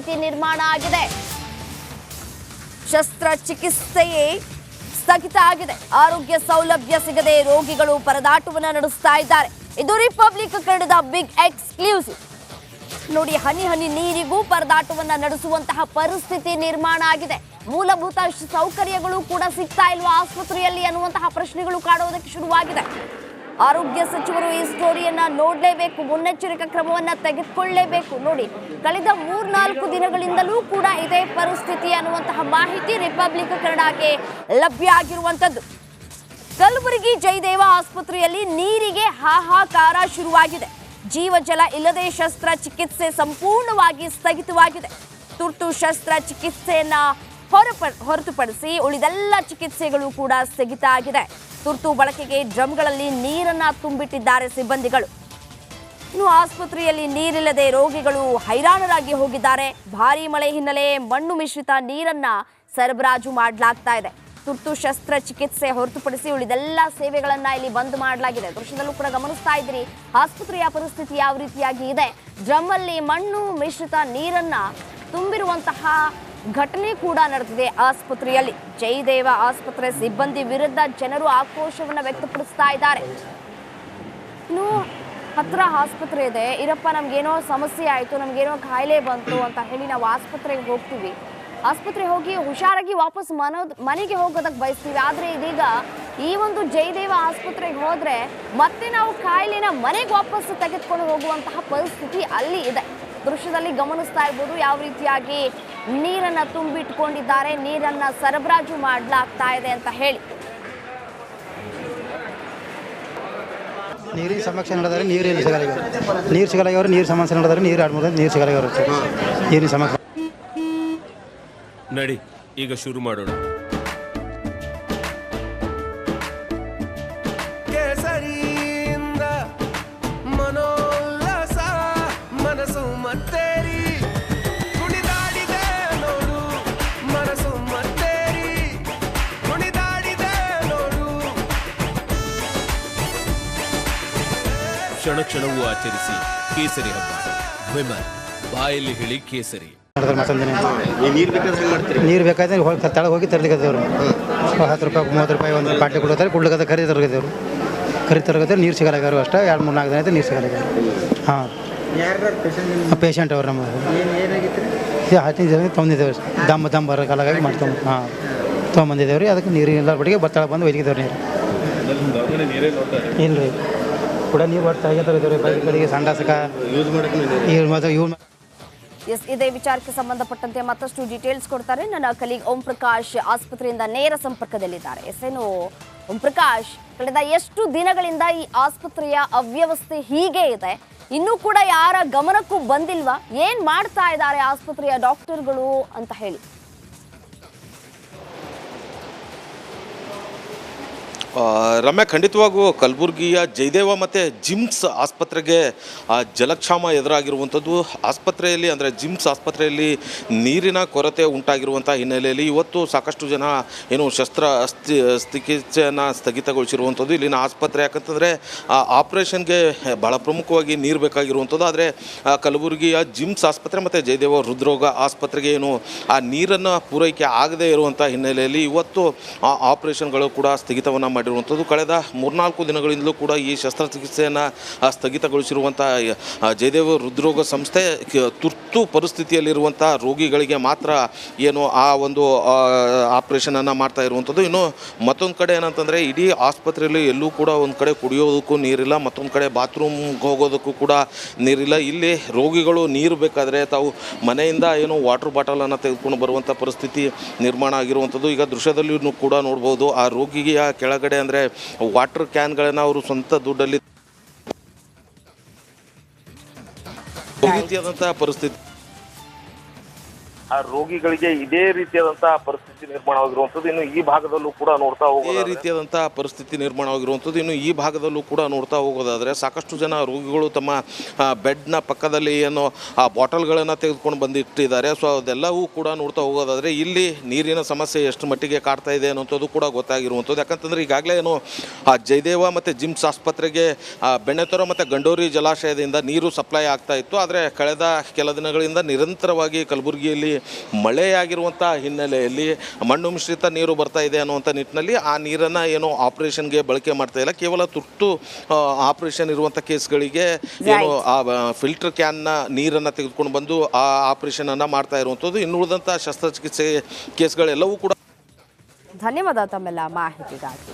ಪರಿಸ್ಥಿತಿ ನಿರ್ಮಾಣ ಆಗಿದೆ. ಶಸ್ತ್ರಚಿಕಿತ್ಸೆಯೇ ಸ್ಥಗಿತ ಆಗಿದೆ. ಆರೋಗ್ಯ ಸೌಲಭ್ಯ ಸಿಗದೆ ರೋಗಿಗಳು ಪರದಾಟವನ್ನ ನಡೆಸ್ತಾ ಇದ್ದಾರೆ. ಇದು ರಿಪಬ್ಲಿಕ್ ಕನ್ನಡದ ಬಿಗ್ ಎಕ್ಸ್ಕ್ಲೂಸಿವ್. ನೋಡಿ, ಹನಿ ಹನಿ ನೀರಿಗೂ ಪರದಾಟವನ್ನ ನಡೆಸುವಂತಹ ಪರಿಸ್ಥಿತಿ ನಿರ್ಮಾಣ ಆಗಿದೆ. ಮೂಲಭೂತ ಸೌಕರ್ಯಗಳು ಕೂಡ ಸಿಗ್ತಾ ಇಲ್ವಾ ಆಸ್ಪತ್ರೆಯಲ್ಲಿ ಅನ್ನುವಂತಹ ಪ್ರಶ್ನೆಗಳು ಕಾಡುವುದಕ್ಕೆ ಶುರುವಾಗಿದೆ. ಆರೋಗ್ಯ ಸಚಿವರು ಈ ಸ್ಟೋರಿಯನ್ನ ನೋಡಲೇಬೇಕು, ಮುನ್ನೆಚ್ಚರಿಕಾ ಕ್ರಮವನ್ನ ತೆಗೆದುಕೊಳ್ಳಲೇಬೇಕು. ನೋಡಿ, ಕಳೆದ 3-4 ದಿನಗಳಿಂದಲೂ ಕೂಡ ಇದೇ ಪರಿಸ್ಥಿತಿ ಅನ್ನುವಂತಹ ಮಾಹಿತಿ ರಿಪಬ್ಲಿಕ್ ಕನ್ನಡಕ್ಕೆ ಲಭ್ಯ ಆಗಿರುವಂತದ್ದು. ಕಲಬುರಗಿ ಜಯದೇವ ಆಸ್ಪತ್ರೆಯಲ್ಲಿ ನೀರಿಗೆ ಹಾಹಾಕಾರ ಶುರುವಾಗಿದೆ. ಜೀವಜಲ ಇಲ್ಲದೆ ಶಸ್ತ್ರಚಿಕಿತ್ಸೆ ಸಂಪೂರ್ಣವಾಗಿ ಸ್ಥಗಿತವಾಗಿದೆ. ತುರ್ತು ಶಸ್ತ್ರಚಿಕಿತ್ಸೆಯನ್ನ ಹೊರತುಪಡಿಸಿ ಉಳಿದೆಲ್ಲ ಚಿಕಿತ್ಸೆಗಳು ಕೂಡ ಸ್ಥಗಿತ ಆಗಿದೆ. ತುರ್ತು ಬಳಕೆಗೆ ಡ್ರಮ್ಗಳಲ್ಲಿ ನೀರನ್ನ ತುಂಬಿಟ್ಟಿದ್ದಾರೆ ಸಿಬ್ಬಂದಿಗಳು. ಇನ್ನು ಆಸ್ಪತ್ರೆಯಲ್ಲಿ ನೀರಿಲ್ಲದೆ ರೋಗಿಗಳು ಹೈರಾಣರಾಗಿ ಹೋಗಿದ್ದಾರೆ. ಭಾರೀ ಮಳೆ ಹಿನ್ನೆಲೆ ಮಣ್ಣು ಮಿಶ್ರಿತ ನೀರನ್ನ ಸರಬರಾಜು ಮಾಡಲಾಗ್ತಾ ಇದೆ. ತುರ್ತು ಶಸ್ತ್ರಚಿಕಿತ್ಸೆ ಹೊರತುಪಡಿಸಿ ಉಳಿದೆಲ್ಲ ಸೇವೆಗಳನ್ನ ಇಲ್ಲಿ ಬಂದ್ ಮಾಡಲಾಗಿದೆ. ದೃಶ್ಯದಲ್ಲೂ ಕೂಡ ಗಮನಿಸ್ತಾ ಇದ್ದೀರಿ ಆಸ್ಪತ್ರೆಯ ಪರಿಸ್ಥಿತಿ ಯಾವ ರೀತಿಯಾಗಿ ಇದೆ. ಡ್ರಮ್ ಅಲ್ಲಿ ಮಣ್ಣು ಮಿಶ್ರಿತ ನೀರನ್ನ ತುಂಬಿರುವಂತಹ ಘಟನೆ ಕೂಡ ನಡೆದಿದೆ ಆಸ್ಪತ್ರೆಯಲ್ಲಿ. ಜಯದೇವ ಆಸ್ಪತ್ರೆ ಸಿಬ್ಬಂದಿ ವಿರುದ್ಧ ಜನರು ಆಕ್ರೋಶವನ್ನ ವ್ಯಕ್ತಪಡಿಸ್ತಾ ಇದ್ದಾರೆ. ಇನ್ನು ಹತ್ರ ಆಸ್ಪತ್ರೆ ಇದೆ, ಇರಪ್ಪ ನಮ್ಗೇನೋ ಸಮಸ್ಯೆ ಆಯಿತು, ನಮಗೇನೋ ಕಾಯಿಲೆ ಬಂತು ಅಂತ ಹೇಳಿ ನಾವು ಆಸ್ಪತ್ರೆಗೆ ಹೋಗ್ತೀವಿ. ಆಸ್ಪತ್ರೆ ಹೋಗಿ ಹುಷಾರಾಗಿ ವಾಪಸ್ ಮನೆಗೆ ಹೋಗೋದಕ್ಕೆ ಬಯಸ್ತೀವಿ. ಆದರೆ ಇದೀಗ ಈ ಒಂದು ಜಯದೇವ ಆಸ್ಪತ್ರೆಗೆ ಹೋದ್ರೆ ಮತ್ತೆ ನಾವು ಕಾಯಿಲೆನ ಮನೆಗೆ ವಾಪಸ್ ತೆಗೆದುಕೊಂಡು ಹೋಗುವಂತಹ ಪರಿಸ್ಥಿತಿ ಅಲ್ಲಿ ಇದೆ. ದೃಶ್ಯದಲ್ಲಿ ಗಮನಿಸ್ತಾ ಇರ್ಬೋದು ಯಾವ ರೀತಿಯಾಗಿ ನೀರನ್ನ ತುಂಬಿಟ್ಕೊಂಡಿದ್ದಾರೆ, ನೀರನ್ನ ಸರಬರಾಜು ಮಾಡಲಾಗ್ತಾ ಇದೆ ಅಂತ ಹೇಳಿ. ನೀರಿನ ಸಮಸ್ಯೆ ನಡೆದರೆ ನೀರು ಎಲ್ಲಿ ಸಿಗಲ್ಲ. ನೀರು ಸಿಗಲ್ಲ, ನೀರು ಸಮಸ್ಯೆ ನಡೆದರೆ ನೀರು ಆಡ್ಬೋದು, ನೀರು ಸಿಗಲ್ಲ. ನೀರಿನ ಸಮಸ್ಯೆ ನಡಿ ಈಗ ಶುರು ಮಾಡೋಣ. ಕೇಸರಿಯಿಂದ ಮನೋಲ್ಲಾಸ ಮನಸ್ಸು ಮತ್ತೇರಿ ಕುಣಿದಾಡಿದೆ ನೋಡು, ಮನಸ್ಸು ಮತ್ತೇರಿ ಕುಣಿದಾಡಿದೆ ನೋಡು. ಕ್ಷಣ ಕ್ಷಣವೂ ಆಚರಿಸಿ ಕೇಸರಿ ಹಬ್ಬ. ವಿಮಲ್ ಬಾಯಲ್ಲಿ ಹೇಳಿ ಕೇಸರಿ. ನೀರು ಬೇಕಾದ್ರೆ ತಳಗೆ ಹೋಗಿ ತರಲಿಕ್ಕದವ್ರು 10 ರೂಪಾಯಿ 30 ರೂಪಾಯಿ ಒಂದು ಬಾಟ್ಲಿ ಕೊಡ್ತಾರೆ. ಕುಡ್ಲಕ್ಕದ ಕರಿ ತರಗದವ್ರು ನೀರು ಸಿಗಲ್ಲಾಗ್ಯಾರು ಅಷ್ಟೇ. 2-3-4 ದಿನ ಆಯ್ತು ನೀರು ಸಿಗಲ್ಲಾಗ್ಯಾರ. ಹಾಂ, ಪೇಷಂಟ್ ಅವ್ರು ನಮ್ಮ 15 ಜನ ತೊಗೊಂಡಿದ್ದೇವೆ. ದಮ್ ಬರೋ ಕಾಲಾಗಿ ಮಾಡ್ಕೊಂಡು ತೊಗೊಂಬಂದಿದ್ದೇವೆ ರೀ. ಅದಕ್ಕೆ ನೀರು ಎಲ್ಲ ಬಿಟ್ಟಿಗೆ ಬತ್ತಳ ಬಂದು ಒಯ್ದಿದ್ದೇವೆ ನೀರು. ಇಲ್ಲ ರೀ, ಕೂಡ ನೀರು ಬರ್ತಾ ತರಗಿದ್ದೇವೆ ಬೈಕ್ಗಳಿಗೆ ಸಂಡಾಸಕ ಯೂಸ್. ಎಸ್, ಇದೇ ವಿಚಾರಕ್ಕೆ ಸಂಬಂಧಪಟ್ಟಂತೆ ಮತ್ತಷ್ಟು ಡೀಟೇಲ್ಸ್ ಕೊಡ್ತಾರೆ ನನ್ನ ಕಲೀಗ್ ಓಂ ಪ್ರಕಾಶ್ ಆಸ್ಪತ್ರೆಯಿಂದ ನೇರ ಸಂಪರ್ಕದಲ್ಲಿದ್ದಾರೆ. ಎಸ್ಎನು ಓಂ ಪ್ರಕಾಶ್, ಕಳೆದ ಎಷ್ಟು ದಿನಗಳಿಂದ ಈ ಆಸ್ಪತ್ರೆಯ ಅವ್ಯವಸ್ಥೆ ಹೀಗೆ ಇದೆ, ಇನ್ನೂ ಕೂಡ ಯಾರ ಗಮನಕ್ಕೂ ಬಂದಿಲ್ವಾ? ಏನ್ ಮಾಡ್ತಾ ಇದ್ದಾರೆ ಆಸ್ಪತ್ರೆಯ ಡಾಕ್ಟರ್ಗಳು ಅಂತ ಹೇಳಿ? ರಮ್ಯಾ, ಖಂಡಿತವಾಗೂ ಕಲಬುರಗಿಯ ಜಯದೇವ ಮತ್ತು ಜಿಮ್ಸ್ ಆಸ್ಪತ್ರೆಗೆ ಜಲಕ್ಷಾಮ ಎದುರಾಗಿರುವಂಥದ್ದು. ಆಸ್ಪತ್ರೆಯಲ್ಲಿ ಅಂದರೆ ಜಿಮ್ಸ್ ಆಸ್ಪತ್ರೆಯಲ್ಲಿ ನೀರಿನ ಕೊರತೆ ಉಂಟಾಗಿರುವಂಥ ಹಿನ್ನೆಲೆಯಲ್ಲಿ ಇವತ್ತು ಸಾಕಷ್ಟು ಜನ ಏನು ಚಿಕಿತ್ಸೆಯನ್ನು ಸ್ಥಗಿತಗೊಳಿಸಿರುವಂಥದ್ದು. ಇಲ್ಲಿನ ಆಸ್ಪತ್ರೆ ಯಾಕಂತಂದರೆ ಆಪ್ರೇಷನ್ಗೆ ಭಾಳ ಪ್ರಮುಖವಾಗಿ ನೀರು ಬೇಕಾಗಿರುವಂಥದ್ದು. ಆದರೆ ಕಲಬುರಗಿಯ ಜಿಮ್ಸ್ ಆಸ್ಪತ್ರೆ ಮತ್ತು ಜಯದೇವ ಹೃದ್ರೋಗ ಆಸ್ಪತ್ರೆಗೆ ಏನು ಆ ನೀರನ್ನು ಪೂರೈಕೆ ಆಗದೇ ಇರುವಂಥ ಹಿನ್ನೆಲೆಯಲ್ಲಿ ಇವತ್ತು ಆಪ್ರೇಷನ್ಗಳು ಕೂಡ ಸ್ಥಗಿತವನ್ನು ಮಾಡಿರುವಂಥದ್ದು. ಕಳೆದ 3-4 ದಿನಗಳಿಂದಲೂ ಕೂಡ ಈ ಶಸ್ತ್ರಚಿಕಿತ್ಸೆಯನ್ನು ಸ್ಥಗಿತಗೊಳಿಸಿರುವಂಥ ಜಯದೇವ ಹೃದ್ರೋಗ ಸಂಸ್ಥೆ ತುರ್ತು ಪರಿಸ್ಥಿತಿಯಲ್ಲಿರುವಂಥ ರೋಗಿಗಳಿಗೆ ಮಾತ್ರ ಏನು ಆ ಒಂದು ಆಪ್ರೇಷನನ್ನು ಮಾಡ್ತಾ ಇರುವಂಥದ್ದು. ಇನ್ನು ಮತ್ತೊಂದು ಕಡೆ ಏನಂತಂದರೆ ಇಡೀ ಆಸ್ಪತ್ರೆಯಲ್ಲಿ ಎಲ್ಲೂ ಕೂಡ ಒಂದು ಕಡೆ ಕುಡಿಯೋದಕ್ಕೂ ನೀರಿಲ್ಲ, ಮತ್ತೊಂದು ಕಡೆ ಬಾತ್ರೂಮ್ಗೆ ಹೋಗೋದಕ್ಕೂ ಕೂಡ ನೀರಿಲ್ಲ. ಇಲ್ಲಿ ರೋಗಿಗಳು ನೀರು ಬೇಕಾದರೆ ತಾವು ಮನೆಯಿಂದ ಏನು ವಾಟರ್ ಬಾಟಲನ್ನು ತೆಗೆದುಕೊಂಡು ಬರುವಂಥ ಪರಿಸ್ಥಿತಿ ನಿರ್ಮಾಣ ಆಗಿರುವಂಥದ್ದು. ಈಗ ದೃಶ್ಯದಲ್ಲಿ ಕೂಡ ನೋಡ್ಬೋದು ಆ ರೋಗಿಯ ಕೆಳಗಡೆ ಅಂದರೆ ವಾಟರ್ ಕ್ಯಾನ್ಗಳನ್ನು ಅವರು ಸ್ವಂತ ದುಡ್ಡಲ್ಲಿ ರೀತಿಯಾದಂತಹ ಪರಿಸ್ಥಿತಿ. ಆ ರೋಗಿಗಳಿಗೆ ಇದೇ ರೀತಿಯಾದಂತಹ ಪರಿಸ್ಥಿತಿ ನಿರ್ಮಾಣವಾಗಿರುವಂಥದ್ದು ಇನ್ನು ಈ ಭಾಗದಲ್ಲೂ ಕೂಡ ನೋಡ್ತಾ ಇದೇ ಹೋಗೋದು ರೀತಿಯಾದಂತಹ ಪರಿಸ್ಥಿತಿ ನಿರ್ಮಾಣವಾಗಿರುವಂಥದ್ದು ಇನ್ನು ಈ ಭಾಗದಲ್ಲೂ ಕೂಡ ನೋಡ್ತಾ ಹೋಗೋದಾದರೆ ಸಾಕಷ್ಟು ಜನ ರೋಗಿಗಳು ತಮ್ಮ ಬೆಡ್ನ ಪಕ್ಕದಲ್ಲಿ ಏನು ಆ ಬಾಟಲ್ಗಳನ್ನು ತೆಗೆದುಕೊಂಡು ಬಂದಿಟ್ಟಿದ್ದಾರೆ. ಸೊ ಅದೆಲ್ಲವೂ ಕೂಡ ನೋಡ್ತಾ ಹೋಗೋದಾದರೆ ಇಲ್ಲಿ ನೀರಿನ ಸಮಸ್ಯೆ ಎಷ್ಟು ಮಟ್ಟಿಗೆ ಕಾಡ್ತಾ ಇದೆ ಅನ್ನೋಂಥದ್ದು ಕೂಡ ಗೊತ್ತಾಗಿರುವಂಥದ್ದು. ಯಾಕಂತಂದರೆ ಈಗಾಗಲೇ ಏನು ಆ ಜಯದೇವ ಮತ್ತು ಜಿಮ್ಸ್ ಆಸ್ಪತ್ರೆಗೆ ಬೆಣ್ಣೆತೊರೆ ಮತ್ತು ಗಂಡೋರಿ ಜಲಾಶಯದಿಂದ ನೀರು ಸಪ್ಲೈ ಆಗ್ತಾ ಇತ್ತು. ಆದರೆ ಕಳೆದ ಕೆಲ ದಿನಗಳಿಂದ ನಿರಂತರವಾಗಿ ಕಲಬುರಗಿಯಲ್ಲಿ ಮಳೆಯಾಗಿರುವಂಥ ಹಿನ್ನೆಲೆಯಲ್ಲಿ ಮಣ್ಣು ಮಿಶ್ರಿತ ನೀರು ಬರ್ತಾ ಇದೆ ಅನ್ನುವಂಥ ನಿಟ್ಟಿನಲ್ಲಿ ಆ ನೀರನ್ನು ಏನು ಆಪರೇಷನ್ಗೆ ಬಳಕೆ ಮಾಡ್ತಾ ಇಲ್ಲ, ಕೇವಲ ತುರ್ತು ಆಪರೇಷನ್ ಇರುವಂಥ ಕೇಸ್ಗಳಿಗೆ ಏನು ಆ ಫಿಲ್ಟರ್ ಕ್ಯಾನ್ನ ನೀರನ್ನು ತೆಗೆದುಕೊಂಡು ಬಂದು ಆ ಆಪರೇಷನನ್ನು ಮಾಡ್ತಾ ಇರುವಂಥದ್ದು. ಇನ್ನು ಉಳಿದಂಥ ಶಸ್ತ್ರಚಿಕಿತ್ಸೆ ಕೇಸ್ಗಳೆಲ್ಲವೂ ಕೂಡ. ಧನ್ಯವಾದ ತಮ್ಮೆಲ್ಲ ಮಾಹಿತಿಗಾಗಿ.